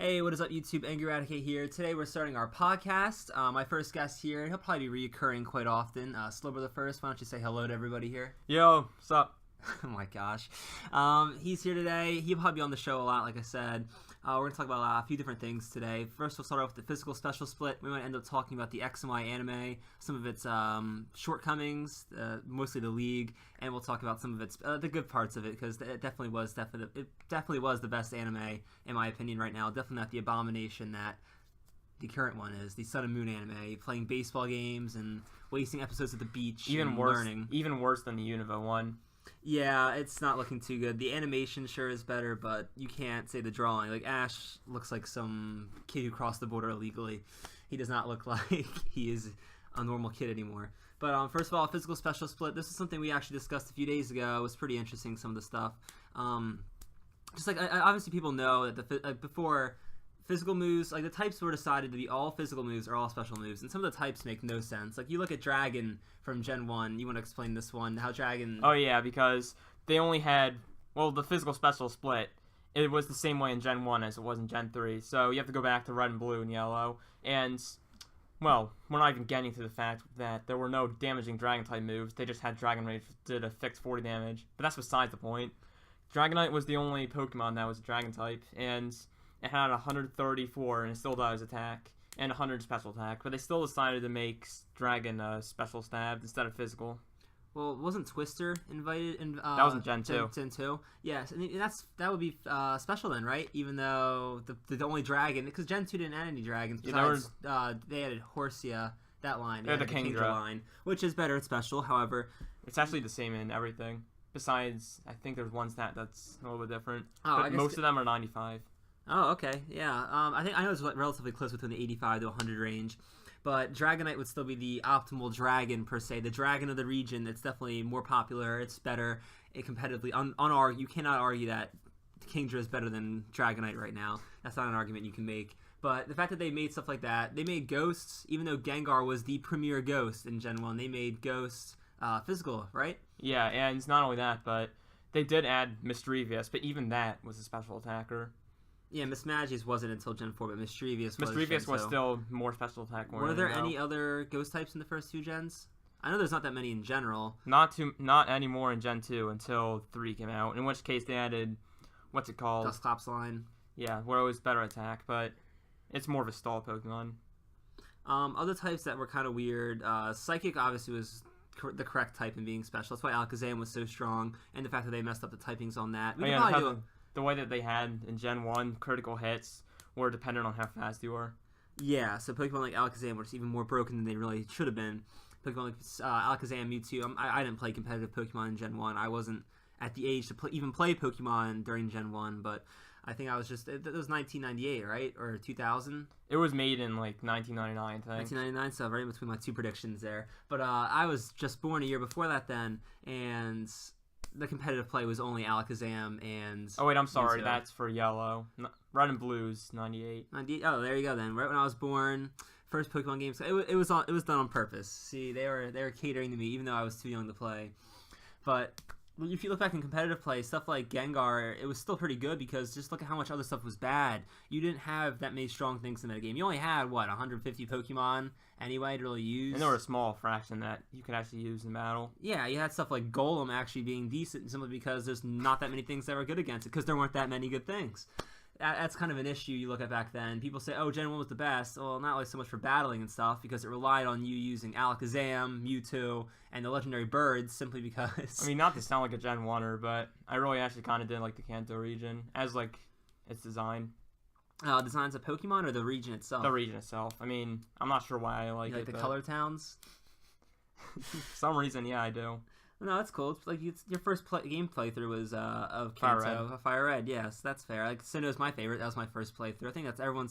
Hey, what is up, YouTube? Angry Eradicate here. Today we're starting our podcast. My first guest here, he'll probably be reoccurring quite often. Slowbro the first. Why don't you say hello to everybody here? Yo, what's up? Oh my gosh. He's here today. He'll probably be on the show a lot, like I said. We're going to talk about a few different things today. First, we'll start off with the physical special split. We might end up talking about the X and Y anime, some of its shortcomings, mostly the league, and we'll talk about some of its the good parts of it, because it definitely was the best anime in my opinion right now. Definitely not the abomination that the current one is, the Sun and Moon anime, playing baseball games and wasting episodes at the beach. Even worse than the Univa one. Yeah, it's not looking too good. The animation sure is better, but you can't say the drawing. Like, Ash looks like some kid who crossed the border illegally. He does not look like he is a normal kid anymore. But first of all, physical special split. This is something we actually discussed a few days ago. It was pretty interesting, some of the stuff. Just like, obviously people know that before physical moves, like the types were decided to be all physical moves or all special moves, and some of the types make no sense. Like you look at Dragon from Gen 1, you want to explain this one, how Dragon... Oh yeah, because they only had, well, the physical special split, it was the same way in Gen 1 as it was in Gen 3, so you have to go back to Red and Blue and Yellow, and, well, we're not even getting to the fact that there were no damaging Dragon-type moves, they just had Dragon Rage that did a fixed 40 damage, but that's besides the point. Dragonite was the only Pokemon that was a Dragon-type, and it had 134, and it still does attack, and 100 special attack, but they still decided to make Dragon special stab instead of physical. Well, wasn't Twister invited? That was in Gen 2. Gen 2? Yes, and that would be special then, right? Even though the only dragon, because Gen 2 didn't add any dragons, besides they added Horsia, that line. They're the Kingdra line, which is better at special, however. It's actually the same in everything. Besides, I think there's one stat that's a little bit different, but I guess most of them are 95. Oh, okay, yeah. I know it's relatively close between the 85 to 100 range, but Dragonite would still be the optimal dragon per se. The dragon of the region. It's definitely more popular. It's better competitively. You cannot argue that Kingdra is better than Dragonite right now. That's not an argument you can make. But the fact that they made stuff like that, they made Ghosts, even though Gengar was the premier Ghost in Gen 1, they made Ghosts physical, right? Yeah, and it's not only that, but they did add Mischievous, but even that was a special attacker. Yeah, Mismagius wasn't until Gen 4, but Mischievous was Mischievous was still more special attack. Were there any other ghost types in the first two gens? I know there's not that many in general. Not anymore in Gen 2 until 3 came out, in which case they added, what's it called? Dusclops line. Yeah, where it was better attack, but it's more of a stall Pokemon. Other types that were kind of weird, Psychic obviously was the correct type in being special. That's why Alakazam was so strong, and the fact that they messed up the typings on that. We could probably do the way that they had in Gen 1, critical hits were dependent on how fast you were. Yeah, so Pokemon like Alakazam were even more broken than they really should have been. Pokemon like Alakazam, Mewtwo, I didn't play competitive Pokemon in Gen 1. I wasn't at the age to even play Pokemon during Gen 1, but I think I was just... It was 1998, right? Or 2000? It was made in, like, 1999, I think. 1999, so right in between my two predictions there. But I was just born a year before that then, and... The competitive play was only Alakazam and... Oh, wait, I'm sorry. Mewtwo. That's for Yellow. Red and Blue's 98. 98. Oh, there you go then. Right when I was born, first Pokemon game. So it was done on purpose. See, they were catering to me, even though I was too young to play. But if you look back in competitive play, stuff like Gengar, it was still pretty good because just look at how much other stuff was bad. You didn't have that many strong things in that game. You only had, 150 Pokemon anyway to really use? And there were a small fraction that you could actually use in battle. Yeah, you had stuff like Golem actually being decent simply because there's not that many things that were good against it because there weren't that many good things. That's kind of an issue you look at back then. People say, oh, Gen 1 was the best. Well, not like so much for battling and stuff because it relied on you using Alakazam, Mewtwo, and the legendary birds simply because... I mean, not to sound like a Gen 1er, but I really actually kind of did like the Kanto region as, like, its design. Designs of Pokemon or the region itself? The region itself. I mean, I'm not sure why I like it. Like the color towns? For some reason, yeah, I do. No, that's cool. It's your first game playthrough was of Kanto, Fire Red. Yes, that's fair. Like Sinnoh is my favorite. That was my first playthrough. I think that's everyone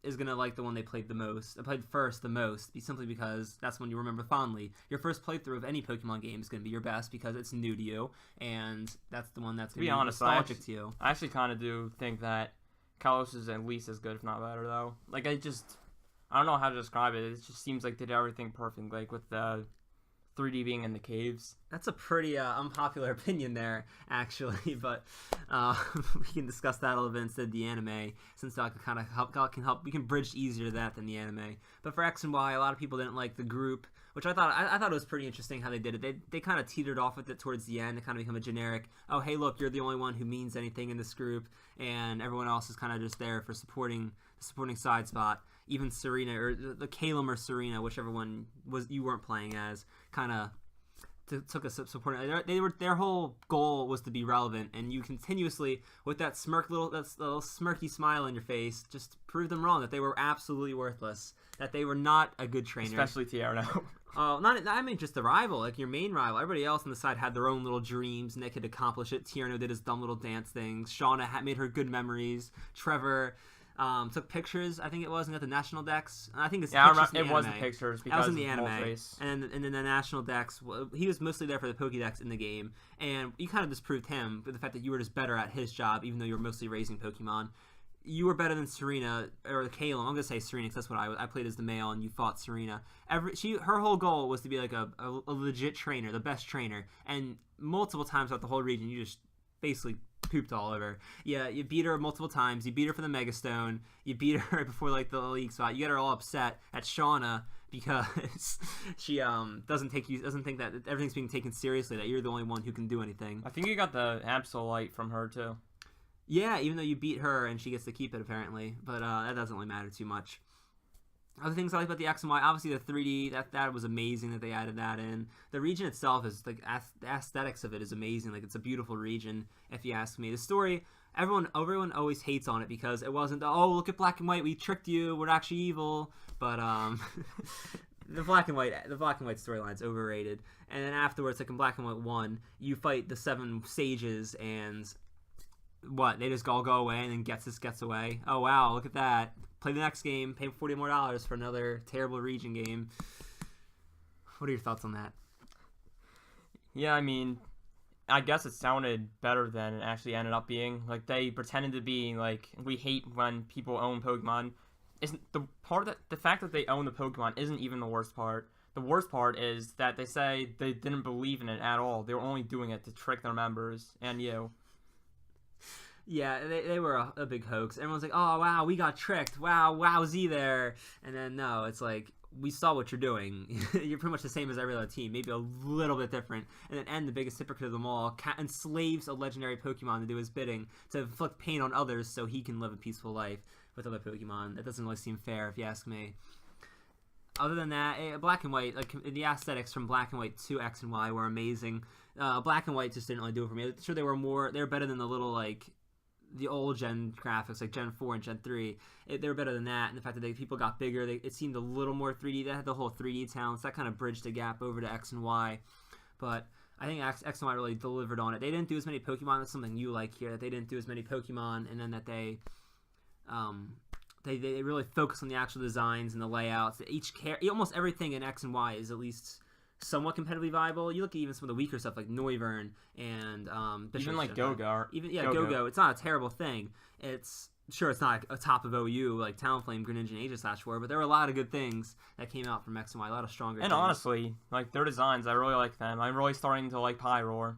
is gonna like the one they played the most. I played first the most, simply because that's one you remember fondly. Your first playthrough of any Pokemon game is gonna be your best because it's new to you, and that's the one that's gonna be nostalgic to you. I actually kind of do think that Kalos is at least as good, if not better, though. Like I don't know how to describe it. It just seems like they did everything perfect, like with the 3D being in the caves. That's a pretty unpopular opinion there, actually, but we can discuss that a little bit instead of the anime, since that can kind of help. We can bridge easier to that than the anime. But for X and Y, a lot of people didn't like the group, which I thought it was pretty interesting how they did it. They kind of teetered off with it towards the end to kind of become a generic, oh, hey, look, you're the only one who means anything in this group, and everyone else is kind of just there for supporting side spot. Even Serena, or the Calum or Serena, whichever one you weren't playing as, kind of took a supporting. Their whole goal was to be relevant, and you continuously, with that little smirky smile on your face, just prove them wrong, that they were absolutely worthless, that they were not a good trainer. Especially Tierno. I mean just the rival, like your main rival. Everybody else on the side had their own little dreams, and they could accomplish it. Tierno did his dumb little dance things. Shauna made her good memories. Trevor took pictures, I think it was, and got the national decks. I think it's pictures in the anime. Was the pictures because that was in the anime. Face. And then the national decks, he was mostly there for the Pokédex in the game, and you kind of disproved him with the fact that you were just better at his job, even though you were mostly raising Pokemon. You were better than Serena, or Calum. I'm going to say Serena because that's what I played as the male, and you fought Serena. Her whole goal was to be like a legit trainer, the best trainer, and multiple times throughout the whole region, you just basically pooped all over. Yeah, you beat her multiple times. You beat her for the Megastone. You beat her right before like the league spot. You get her all upset at Shauna because she doesn't think that everything's being taken seriously, that you're the only one who can do anything. I think you got the Absolite from her too. Yeah, even though you beat her and she gets to keep it apparently, but that doesn't really matter too much. Other things I like about the X and Y, obviously the 3D, that was amazing that they added that in. The region itself is, like, the aesthetics of it is amazing. Like, it's a beautiful region, if you ask me. The story, everyone always hates on it because it wasn't, oh, look at Black and White, we tricked you, we're actually evil. But, the black and white storyline's overrated. And then afterwards, like in Black and White 1, you fight the 7 sages and they just all go away, and then gets away. Oh, wow, look at that. Play the next game, pay $40 more for another terrible region game. What are your thoughts on that? Yeah, I mean, I guess it sounded better than it actually ended up being. Like, they pretended to be, like, we hate when people own Pokemon. The fact that they own the Pokemon isn't even the worst part. The worst part is that they say they didn't believe in it at all. They were only doing it to trick their members and you. Yeah, they were a big hoax. Everyone's like, oh, wow, we got tricked. Wow, wowzy there. And then, no, it's like, we saw what you're doing. You're pretty much the same as every other team, maybe a little bit different. And then N, the biggest hypocrite of them all, enslaves a legendary Pokemon to do his bidding, to inflict pain on others so he can live a peaceful life with other Pokemon. That doesn't really seem fair, if you ask me. Other than that, Black and White, like the aesthetics from Black and White to X and Y were amazing. Black and White just didn't really do it for me. Sure, they were better than the little, like, the old gen graphics, like Gen 4 and Gen 3, they were better than that. And the fact that people got bigger, it seemed a little more 3D. They had the whole 3D talents. That kind of bridged the gap over to X and Y. But I think X and Y really delivered on it. They didn't do as many Pokemon. That's something you like here, that they didn't do as many Pokemon, and then that they really focused on the actual designs and the layouts. Almost everything in X and Y is at least somewhat competitively viable. You look at even some of the weaker stuff like Noivern and Bishop, even like Go-Go. Go-Go. It's not a terrible thing. It's not a top of OU like Talonflame, Greninja, and Aegislash but there were a lot of good things that came out from X and Y. A lot of stronger. And things. Honestly, like their designs, I really like them. I'm really starting to like Pyroar.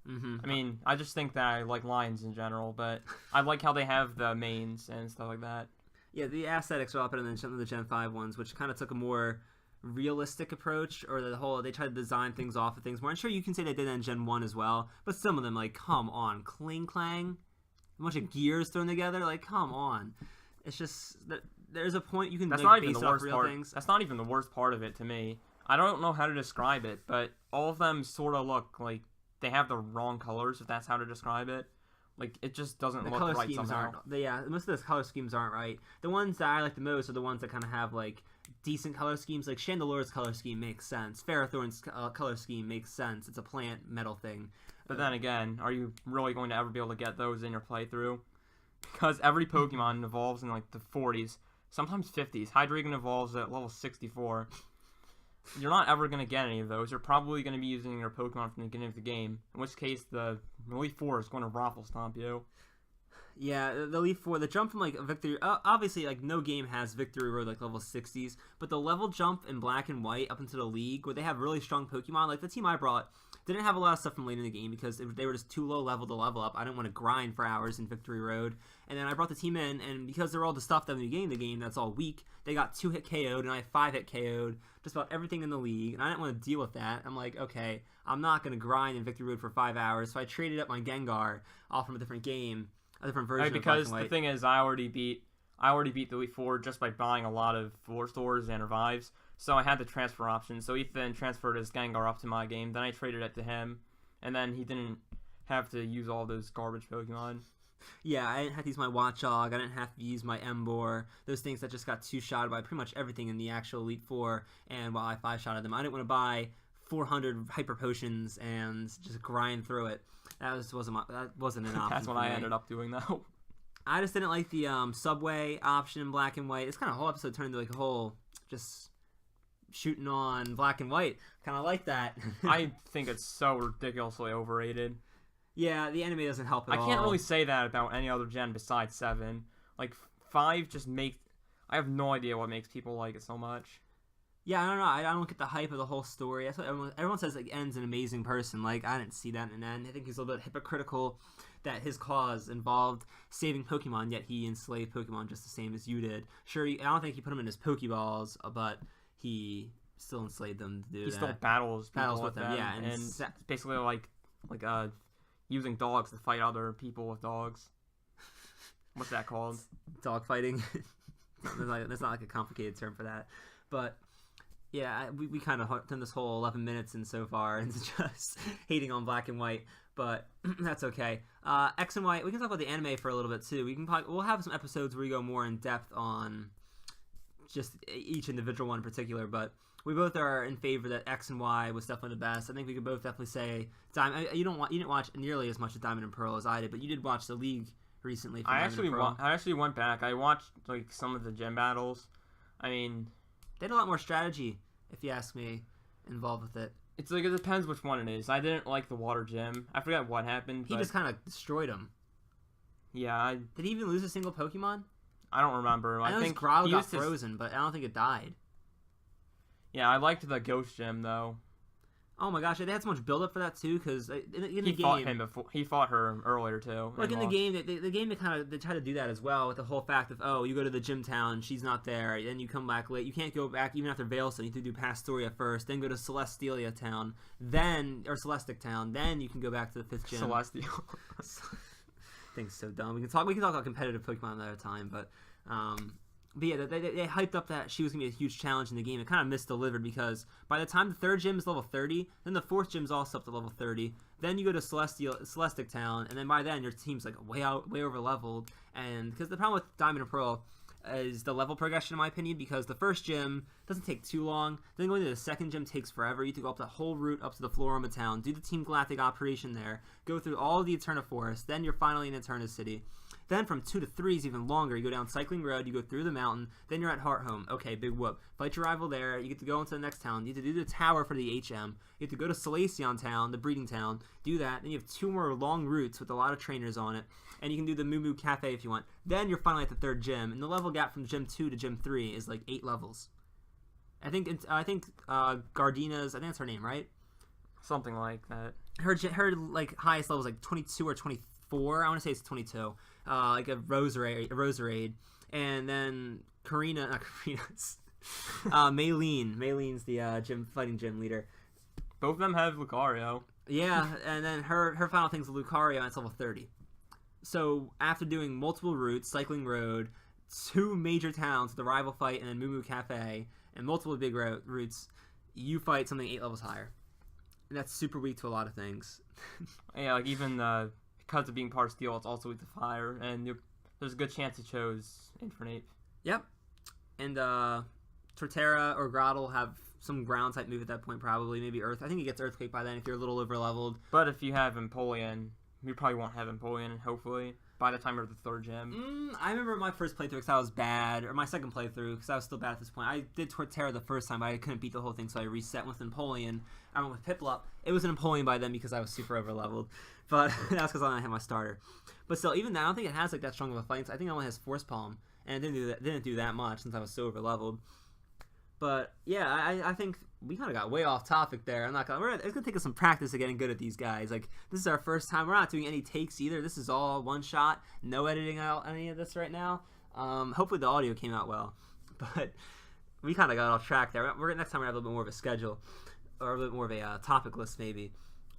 Mm-hmm. I mean, I just think that I like lions in general, but I like how they have the mains and stuff like that. Yeah, the aesthetics are a lot better than some of the Gen 5 ones, which kind of took a more realistic approach, or they tried to design things off of things more. I'm sure you can say they did that in Gen 1 as well, but some of them, like, come on, Kling Clang, a bunch of gears thrown together, like, come on. It's just, there's a point you can base it off real things. That's not even the worst part of it to me. I don't know how to describe it, but all of them sort of look like they have the wrong colors, if that's how to describe it. Like, it just doesn't look right somehow. Most of the color schemes aren't right. The ones that I like the most are the ones that kind of have, like, decent color schemes. Like, Chandelore's color scheme makes sense. Ferrothorn's color scheme makes sense. It's a plant metal thing. But then again, are you really going to ever be able to get those in your playthrough? Because every Pokemon evolves in, like, the 40s, sometimes 50s. Hydreigon evolves at level 64. You're not ever going to get any of those. You're probably going to be using your Pokemon from the beginning of the game, in which case the Elite Four is going to Raffle Stomp you. Yeah, the Elite Four, the jump from like Victory, obviously like no game has Victory Road like level 60s, but the level jump in Black and White up into the League where they have really strong Pokemon, like the team I brought didn't have a lot of stuff from late in the game because they were just too low level to level up. I didn't want to grind for hours in Victory Road, and then I brought the team in, and because they're all the stuff that when you get in the game that's all weak, they got 2-hit KO'd, and I 5-hit KO'd just about everything in the league, and I didn't want to deal with that. I'm like, okay, I'm not going to grind in Victory Road for 5 hours, so I traded up my Gengar off from a different game, a different version of Black and Because White. the thing is, I already beat the Elite Four just by buying a lot of floor stores and revives, so I had the transfer option. So Ethan transferred his Gengar up to my game, then I traded it to him, and then he didn't have to use all those garbage Pokemon. Yeah, I didn't have to use my Watchog, I didn't have to use my Emboar, those things that just got two-shotted by pretty much everything in the actual Elite Four, and while I 5-shotted them, I didn't want to buy 400 Hyper Potions and just grind through it. That wasn't an option. That's what I ended up doing, though. I just didn't like the Subway option in Black and White. It's kind of a whole episode turned into like a whole just shooting on Black and White. Kind of like that. I think it's so ridiculously overrated. Yeah, the anime doesn't help at all. I can't really say that about any other gen besides 7. Like, 5 just I have no idea what makes people like it so much. Yeah, I don't know. I don't get the hype of the whole story. That's what everyone says. Like, En's an amazing person. Like, I didn't see that in N. I think he's a little bit hypocritical that his cause involved saving Pokemon, yet he enslaved Pokemon just the same as you did. Sure, I don't think he put them in his Pokeballs, but he still enslaved them to do that. He still battles with them, yeah, and basically like using dogs to fight other people with dogs. What's that called? Dog fighting. That's not like a complicated term for that, but. Yeah, we kind of done this whole 11 minutes in so far and just hating on Black and White, but that's okay. X and Y, we can talk about the anime for a little bit too. We'll have some episodes where we go more in depth on just each individual one in particular, but we both are in favor that X and Y was definitely the best. I think we could both definitely say Diamond. You didn't watch nearly as much of Diamond and Pearl as I did, but you did watch the League recently. I actually went back. I watched like some of the gym battles. I mean. They had a lot more strategy, if you ask me, involved with it. It's like it depends which one it is. I didn't like the water gym. I forgot what happened. He just kind of destroyed him. Yeah. Did he even lose a single Pokemon? I don't remember. I think Growl got frozen, but I don't think it died. Yeah, I liked the ghost gym though. Oh my gosh, they had so much build up for that too, because in the game he fought her earlier too. Like in the game, they try to do that as well with the whole fact of you go to the gym town, she's not there, then you come back late. You can't go back even after Veilstone. You have to do Pastoria first, then go to Celestelia town, or Celestic town, then you can go back to the 5th gym. Celestial. Thing's so dumb. We can talk about competitive Pokemon another time, but yeah, they hyped up that she was going to be a huge challenge in the game. It kind of misdelivered because by the time the 3rd gym is level 30, then the 4th gym is also up to level 30. Then you go to Celestic Town, and then by then your team's like way over leveled. And because the problem with Diamond and Pearl is the level progression, in my opinion, because the 1st gym doesn't take too long. Then going to the 2nd gym takes forever. You have to go up the whole route up to the Floroma Town, do the Team Galactic operation there, go through all of the Eterna Forest, then you're finally in Eterna City. Then from 2 to 3 is even longer. You go down Cycling Road, you go through the mountain, then you're at Hearthome. Okay, big whoop. Fight your rival there. You get to go into the next town. You have to do the tower for the HM. You have to go to Salacion Town, the breeding town. Do that. Then you have 2 more long routes with a lot of trainers on it. And you can do the Moo Moo Cafe if you want. Then you're finally at the 3rd gym. And the level gap from Gym 2 to Gym 3 is like 8 levels. I think Gardina's, I think that's her name, right? Something like that. Her like highest level is like 22 or 24. I want to say it's 22. Like a Roserade, and then Maylene. Maylene's the fighting gym leader. Both of them have Lucario. Yeah, and then her final thing's a Lucario, and it's level 30. So after doing multiple routes, Cycling Road, 2 major towns, the rival fight, and then Moo Moo Cafe, and multiple big routes, you fight something 8 levels higher, and that's super weak to a lot of things. Yeah, like even because of being part of Steel, it's also weak to Fire, and there's a good chance it chose Infernape. Yep, and Torterra or Grotle have some ground type move at that point, probably maybe Earth. I think he gets Earthquake by then if you're a little over leveled. But if you have Empoleon, you probably won't have Empoleon, hopefully. by the time you're the third gym? I remember my first playthrough because I was bad, or my second playthrough because I was still bad at this point. I did Torterra the first time, but I couldn't beat the whole thing, so I reset with Napoleon. I went with Piplup. It was an Napoleon by then because I was super overleveled, but that was because I didn't have my starter. But still, even now, I don't think it has like that strong of a fight. I think it only has Force Palm, and it didn't do that much since I was so overleveled. But yeah, I think we kind of got way off topic there. I'm not gonna. It's gonna take us some practice of getting good at these guys. Like this is our first time. We're not doing any takes either. This is all one shot. No editing out any of this right now. Hopefully the audio came out well. But we kind of got off track there. We're next time we have a little bit more of a schedule, or a little bit more of a topic list maybe.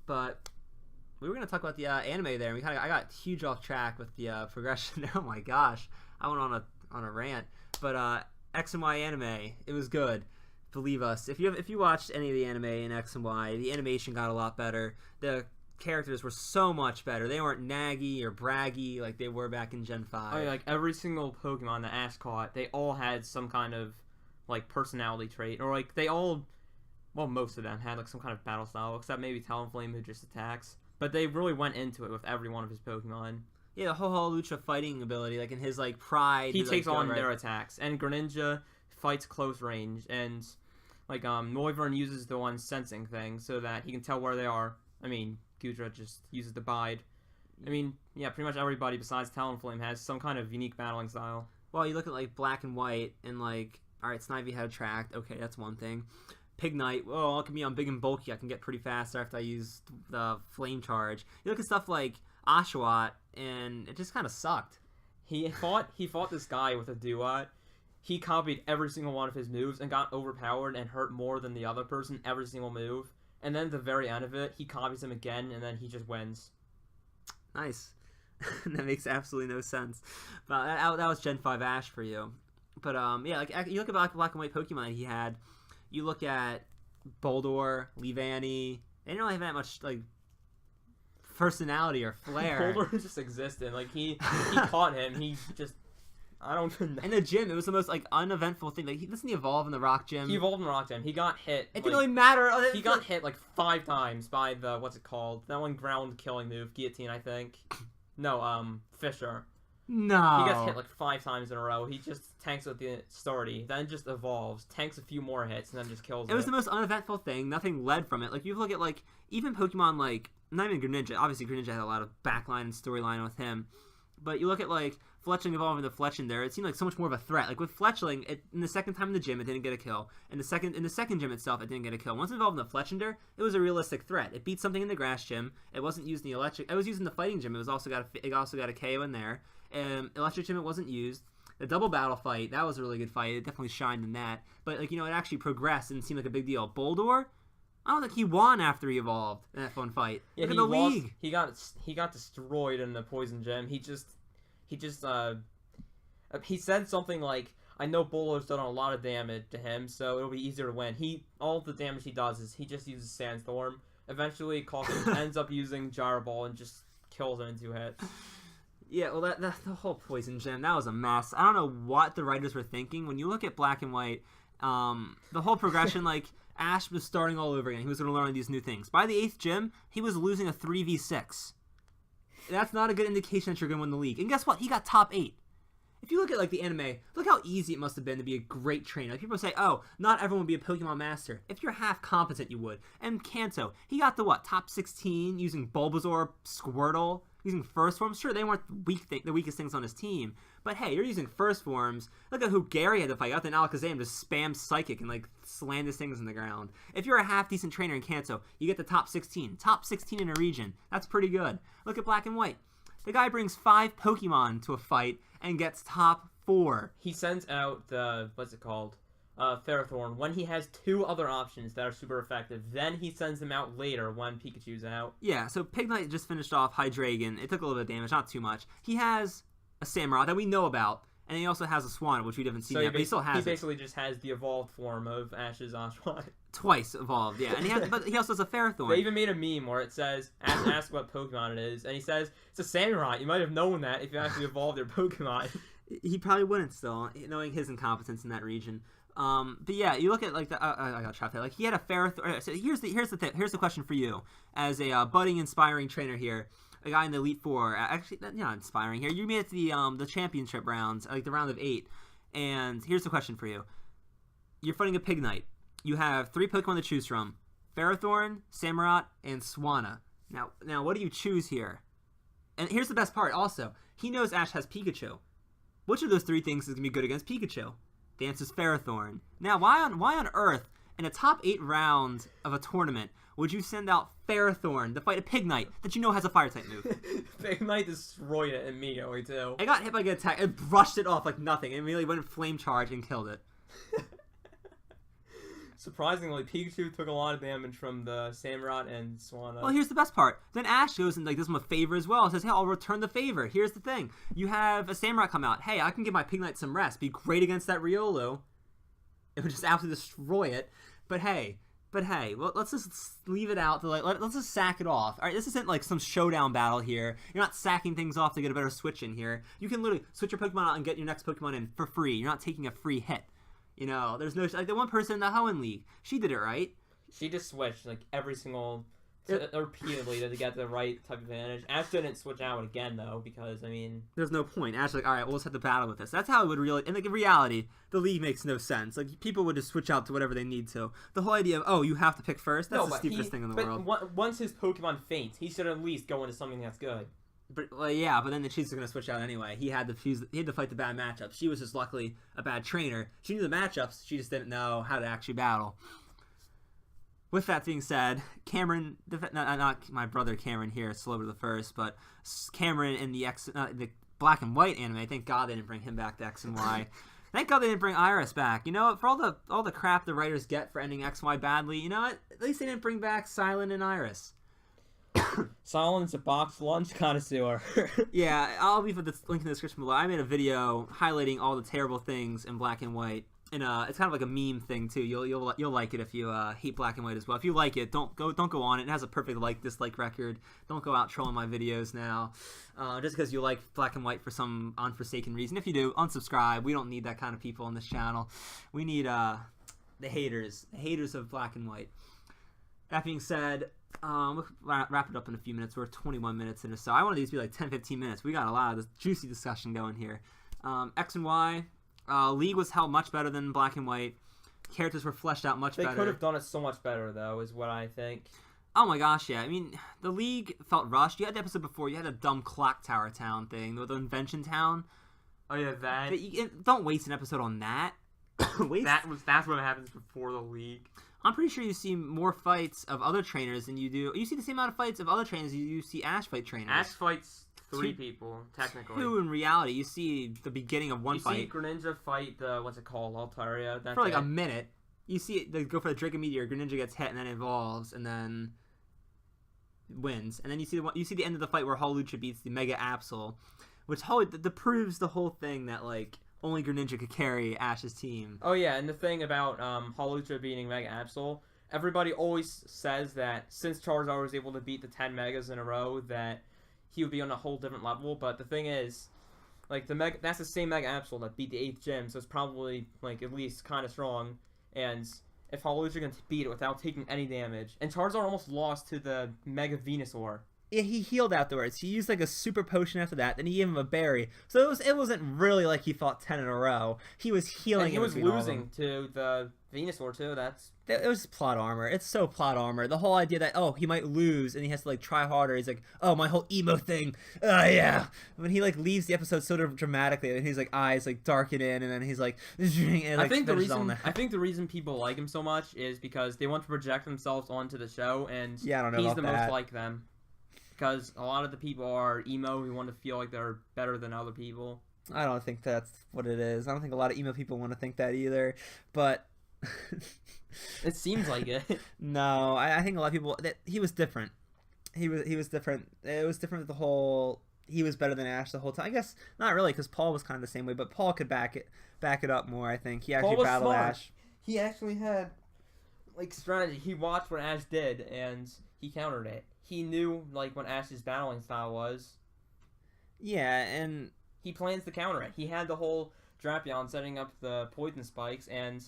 But we were gonna talk about the anime there. And I got huge off track with the progression. Oh my gosh, I went on a rant. But X and Y anime, it was good. Believe us. If you watched any of the anime in X and Y, the animation got a lot better. The characters were so much better. They weren't naggy or braggy like they were back in Gen 5. Oh, yeah, like every single Pokemon that Ash caught, they all had some kind of like personality trait, or like they all, well, most of them had like some kind of battle style, except maybe Talonflame who just attacks. But they really went into it with every one of his Pokemon. Yeah, the whole Lucha fighting ability, like in his like pride. He takes on their attacks, and Greninja fights close range, and like Noivern uses the one sensing thing so that he can tell where they are. I mean, Gudra just uses the bide. I mean, yeah, pretty much everybody besides Talonflame has some kind of unique battling style. Well, you look at like Black and White, and like, all right, Snivy had Attract. Okay, that's one thing. Pignite, well, I can be on big and bulky. I can get pretty fast after I use the Flame Charge. You look at stuff like Oshawott, and it just kind of sucked. He fought this guy with a Duat. He copied every single one of his moves and got overpowered and hurt more than the other person every single move. And then at the very end of it, he copies him again, and then he just wins. Nice. That makes absolutely no sense. But that was Gen 5 Ash for you. But yeah, like you look at Black and White Pokemon he had. You look at Boldore, Leavanny. They didn't really have that much like personality or flair. Boulder just existed. Like he caught him. He just, I don't even know. In the gym, it was the most like uneventful thing. Like doesn't he evolve in the Rock Gym? He evolved in the Rock Gym. He got hit. It didn't really matter. He got hit like 5 times by the, what's it called? That one ground killing move, Guillotine, I think. No, Fisher. No. He gets hit like 5 times in a row. He just tanks with the Starty, then just evolves, tanks a few more hits, and then just kills it. It was the most uneventful thing. Nothing led from it. Like you look at like even Pokemon like not even Greninja. Obviously Greninja had a lot of backline and storyline with him, but you look at like Fletchling evolving to Fletchling there. It seemed like so much more of a threat. Like with Fletchling, in the second time in the gym, it didn't get a kill. In the second gym itself, it didn't get a kill. Once it evolved into Fletchinder, it was a realistic threat. It beat something in the Grass Gym. It wasn't used in the Electric. It was used in the Fighting Gym. It also got a KO in there. Electric Gym, it wasn't used. The double battle fight, that was a really good fight. It definitely shined in that. But like it actually progressed and seemed like a big deal. Boldore, I don't think he won after he evolved in that fun fight. Yeah, look at the lost, league. He got destroyed in the Poison Gym. He said something like, I know Bolo's done a lot of damage to him, so it'll be easier to win. All the damage he does is he just uses Sandstorm. Eventually, Calkins ends up using Gyro Ball and just kills him in 2 hits. Yeah, well, that the whole Poison Gym, that was a mess. I don't know what the writers were thinking. When you look at Black and White, the whole progression, like, Ash was starting all over again. He was going to learn these new things. By the 8th gym, he was losing a 3v6. That's not a good indication that you're going to win the league. And guess what? He got top 8. If you look at, like, the anime, look how easy it must have been to be a great trainer. Like, people say, oh, not everyone would be a Pokemon master. If you're half competent, you would. And Kanto, he got the, top 16 using Bulbasaur, Squirtle, using First Forms. Sure, they weren't the weakest things on his team. But, hey, you're using First Forms. Look at who Gary had to fight. Out then Alakazam just spam Psychic and, slam his things in the ground. If you're a half-decent trainer in Kanto, you get the top 16. Top 16 in a region. That's pretty good. Look at Black and White. The guy brings 5 Pokemon to a fight and gets top 4. He sends out the, Ferrothorn when he has 2 other options that are super effective. Then he sends them out later when Pikachu's out. Yeah, so Pignite just finished off Hydreigon. It took a little bit of damage, not too much. He has a Samurott that we know about, and he also has a Swan, which we haven't seen yet, but he still has He basically just has the evolved form of Ash's Oshawott. Twice evolved, yeah. And but he also has a Ferrothorn. They even made a meme where it says, ask what Pokemon it is, and he says, it's a Samurott. You might have known that if you actually evolved your Pokemon. He probably wouldn't still, knowing his incompetence in that region. But yeah, you look at I got trapped there. Like he had a Ferrothorn. So here's the question for you as a budding, inspiring trainer here. a guy in the Elite Four. Actually, that's not inspiring here. You made it to the championship rounds, like the round of 8. And here's the question for you. You're fighting a Pig Knight. You have 3 Pokemon to choose from. Ferrothorn, Samurott, and Swanna. Now, what do you choose here? And here's the best part also. He knows Ash has Pikachu. Which of those 3 things is going to be good against Pikachu? The answer is Ferrothorn. Now, why on earth, in a top 8 round of a tournament, would you send out Ferrothorn to fight a Pig Knight that you know has a Fire-type move? Pig Knight destroyed it immediately, too. It got hit by an attack. It brushed it off like nothing. It immediately went in Flame Charge and killed it. Surprisingly, Pikachu took a lot of damage from the Samurott and Swanna. Well, here's the best part. Then Ash goes and does him a favor as well. Says, hey, I'll return the favor. Here's the thing. You have a Samurott come out. Hey, I can give my Pig Knight some rest. Be great against that Riolu. It would just absolutely destroy it. But hey, well, let's just leave it out. Let's just sack it off. All right, this isn't like some showdown battle here. You're not sacking things off to get a better switch in here. You can literally switch your Pokemon out and get your next Pokemon in for free. You're not taking a free hit. You know, there's no like the one person in the Hoenn League. She did it right. She just switched like every single repeatedly to get the right type of advantage. Ash didn't switch out again though because I mean, there's no point. Ash like, all right, we'll just have to battle with this. That's how it would really. And like in reality, the league makes no sense. Like people would just switch out to whatever they need to. The whole idea of you have to pick first. That's the stupidest thing in the world. Once his Pokemon faints, he should at least go into something that's good. But but then the Chiefs are going to switch out anyway. He had to fight the bad matchups. She was just luckily a bad trainer. She knew the matchups. She just didn't know how to actually battle. With that being said, Cameron, not my brother Cameron here, Slowbro the First, but Cameron in the Black and White anime. Thank God they didn't bring him back to X and Y. Thank God they didn't bring Iris back. You know what? For all the crap the writers get for ending X and Y badly, you know what? At least they didn't bring back Silent and Iris. Silent's a box lunch connoisseur. Yeah, I'll leave the link in the description below. I made a video highlighting all the terrible things in Black and White, and it's kind of like a meme thing too. You'll like it if you hate Black and White as well. If you like it, don't go on it. It has a perfect dislike record. Don't go out trolling my videos now, just because you like Black and White for some unforsaken reason. If you do, unsubscribe. We don't need that kind of people on this channel. We need the haters of Black and White. That being said. We'll wrap it up in a few minutes. We're 21 minutes in or so. I wanted these to be like 10-15 minutes. We got a lot of this juicy discussion going here. X and Y, League was held much better than Black and White. Characters were fleshed out much better. They could have done it so much better, though, is what I think. Oh my gosh, yeah. I mean, the League felt rushed. You had the episode before. You had a dumb clock tower town thing, the Invention Town. Oh yeah, that. Don't waste an episode on that. That's what happens before the League. I'm pretty sure you see more fights of other trainers than you do. You see the same amount of fights of other trainers as you see Ash fight trainers. Ash fights 3 people, technically. 2 in reality. You see the beginning of one fight. You see Greninja fight the, what's it called, Altaria. For like a minute. You see it, they go for the Draco Meteor, Greninja gets hit and then evolves and then wins. And then you see the end of the fight where Hawlucha beats the Mega Absol, which that proves the whole thing that like only Greninja could carry Ash's team. Oh yeah, and the thing about Hawlucha beating Mega Absol, everybody always says that since Charizard was able to beat the 10 Megas in a row, that he would be on a whole different level. But the thing is, like that's the same Mega Absol that beat the 8th gym, so it's probably like at least kind of strong. And if Hawlucha can beat it without taking any damage, and Charizard almost lost to the Mega Venusaur. Yeah, he healed afterwards. He used like a super potion after that. Then he gave him a berry. So it wasn't really like he fought 10 in a row. He was healing. And he was losing to the Venusaur too. It was plot armor. It's so plot armor. The whole idea that he might lose and he has to like try harder. He's like, my whole emo thing. Yeah. When he like leaves the episode so dramatically, and his like eyes like darken in, and then he's like, and, like I think the reason people like him so much is because they want to project themselves onto the show, and yeah, I don't know he's about the that. most like them. Because a lot of the people are emo who want to feel like they're better than other people. I don't think that's what it is. I don't think a lot of emo people want to think that either. But it seems like it. No, I think a lot of people he was different. He was different. It was different with the whole. He was better than Ash the whole time. I guess not really, because Paul was kind of the same way. But Paul could back it up more. I think he actually battled smart. Ash. He actually had like strategy. He watched what Ash did and he countered it. He knew like what Ash's battling style was. Yeah, and he plans to counter it. He had the whole Drapion setting up the poison spikes, and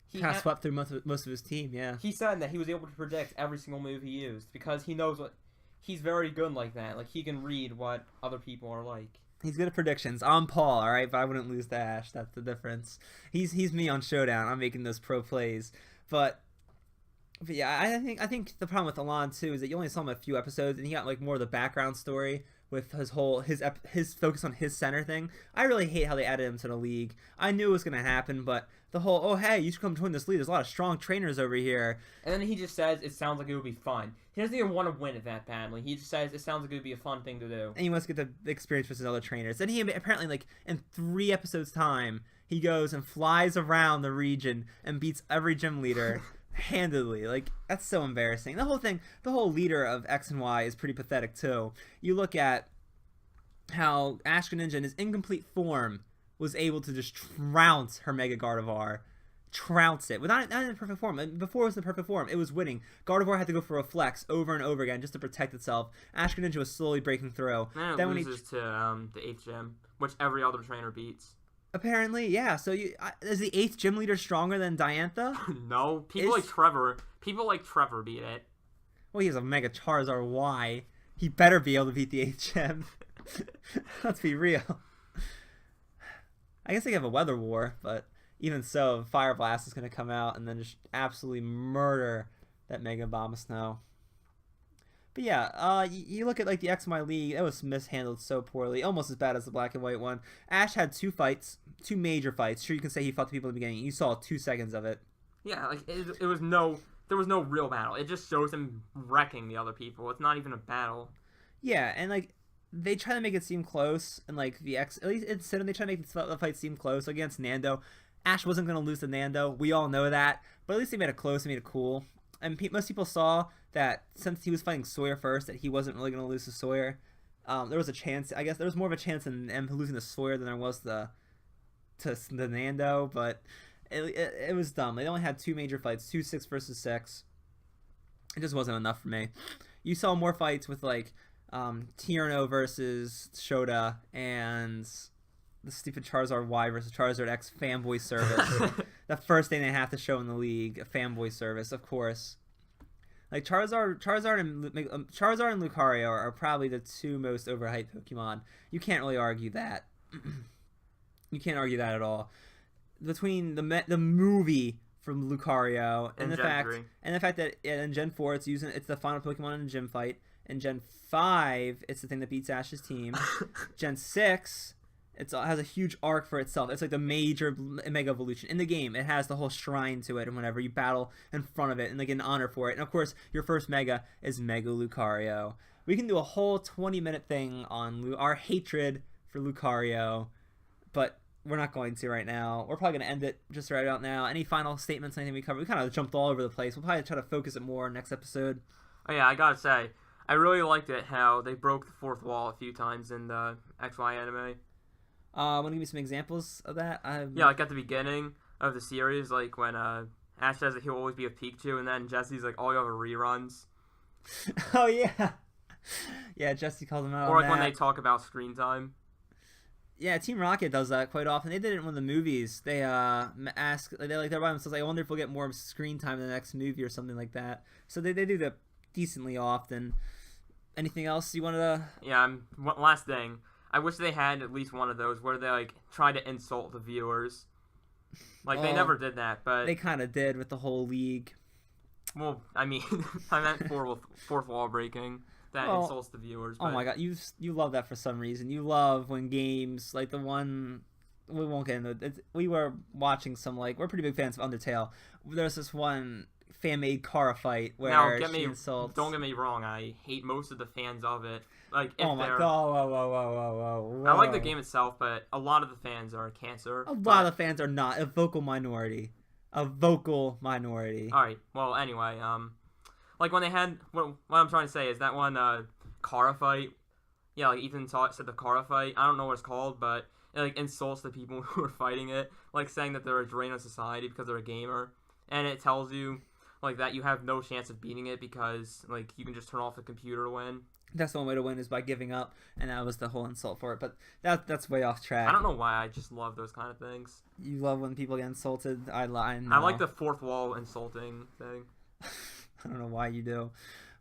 he swept through most of his team. Yeah, he said that he was able to predict every single move he used because he knows what he's very good like that. Like, he can read what other people are like. He's good at predictions. I'm Paul, all right, but I wouldn't lose to Ash. That's the difference. He's me on Showdown. I'm making those pro plays, but yeah, I think the problem with Alon too is that you only saw him a few episodes, and he got like more of the background story with his focus on his center thing. I really hate how they added him to the league. I knew it was gonna happen, but the whole hey, you should come join this league. There's a lot of strong trainers over here. And then he just says it sounds like it would be fun. He doesn't even want to win it that badly. He just says it sounds like it would be a fun thing to do. And he wants to get the experience with his other trainers. Then he apparently, like, in 3 episodes time, he goes and flies around the region and beats every gym leader handedly. Like, that's so embarrassing. The whole leader of X and Y is pretty pathetic too. You look at how Ash Greninja in his incomplete form was able to just trounce her Mega Gardevoir. Trounce it. Not in the perfect form. Before it was the perfect form. It was winning. Gardevoir had to go for a flex over and over again just to protect itself. Ash Greninja was slowly breaking through. And it loses to the 8th gym, which every other trainer beats. Apparently, yeah. So is the 8th gym leader stronger than Diantha? No. People like Trevor beat it. Well, he has a Mega Charizard Y. He better be able to beat the 8th gym. Let's be real. I guess they have a weather war, but even so, Fire Blast is going to come out and then just absolutely murder that Mega Bomb of Snow. But yeah, you look at like the X and Y League, it was mishandled so poorly, almost as bad as the Black and White one. Ash had 2 major fights. Sure, you can say he fought the people in the beginning. You saw 2 seconds of it. Yeah, like there was no real battle. It just shows him wrecking the other people. It's not even a battle. Yeah, and like they try to make it seem close, and like the X, at least in Sinnoh, they try to make the fight seem close. Against Nando, Ash wasn't going to lose to Nando. We all know that, but at least they made it close and made it cool. And most people saw that since he was fighting Sawyer first, that he wasn't really going to lose to Sawyer. There was a chance. I guess there was more of a chance in him losing to Sawyer than there was to Nando, but it was dumb. They only had 2 major fights, 2 6 versus 6. It just wasn't enough for me. You saw more fights with like Tierno versus Shota and the stupid Charizard Y versus Charizard X fanboy service. The first thing they have to show in the league, a fanboy service, of course. Like Charizard and Lucario are probably the 2 most overhyped Pokemon. You can't really argue that. You can't argue that at all. Between the movie from Lucario and the fact that in Gen 4 it's the final Pokemon in a gym fight. In Gen 5, it's the thing that beats Ash's team. Gen 6, it has a huge arc for itself. It's like the major Mega Evolution. In the game, it has the whole shrine to it, and whenever you battle in front of it, and they get an honor for it. And of course, your first Mega is Mega Lucario. We can do a whole 20-minute thing on our hatred for Lucario, but we're not going to right now. We're probably going to end it just right out now. Any final statements, anything we covered? We kind of jumped all over the place. We'll probably try to focus it more next episode. Oh yeah, I gotta say, I really liked it how they broke the 4th wall a few times in the XY anime. Want to give me some examples of that? Yeah, like at the beginning of the series, like when Ash says that he'll always be a Pikachu, and then Jesse's like, "Oh, you have reruns." Oh yeah, yeah. Jesse called him out. Or on like when that. they talk about screen time. Yeah, Team Rocket does that quite often. They did it in one of the movies. They ask, they're by themselves. I wonder if we'll get more screen time in the next movie or something like that. So they do that decently often. Anything else you wanted to? Yeah. Last thing. I wish they had at least one of those where they like try to insult the viewers. Like they never did that, but they kind of did with the whole league. Well, I mean, I meant 4th wall breaking that insults the viewers. But... Oh my god, you love that for some reason. You love when games like the one we won't get into it. We were watching some we're pretty big fans of Undertale. There's this one fan-made Kara fight where insults. Don't get me wrong. I hate most of the fans of it. Like, oh my god! Whoa. I like the game itself, but a lot of the fans are cancer. A lot of the fans are not. A vocal minority. A vocal minority. All right. Well, anyway, like when they had what I'm trying to say is that one Kara fight. Yeah, like Ethan said the Kara fight. I don't know what it's called, but it like insults the people who are fighting it, like saying that they're a drain on society because they're a gamer, and it tells you like that you have no chance of beating it because like you can just turn off the computer to win. That's the only way to win is by giving up, and that was the whole insult for it. But that's way off track. I don't know why. I just love those kind of things. You love when people get insulted. I like the 4th wall insulting thing. I don't know why you do,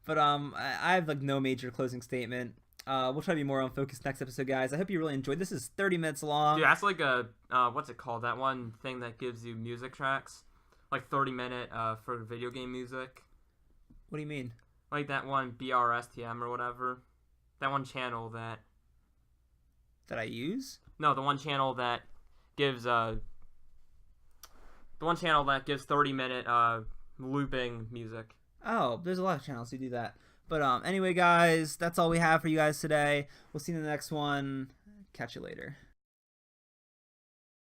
But I have like no major closing statement. We'll try to be more on focus next episode, guys. I hope you really enjoyed. This is 30 minutes long. Dude, that's like a what's it called? That one thing that gives you music tracks, like 30-minute for video game music. What do you mean? Like that one BRSTM or whatever. That one channel that I use? No, the one channel that gives 30-minute looping music. Oh, there's a lot of channels who do that. But anyway, guys, that's all we have for you guys today. We'll see you in the next one. Catch you later.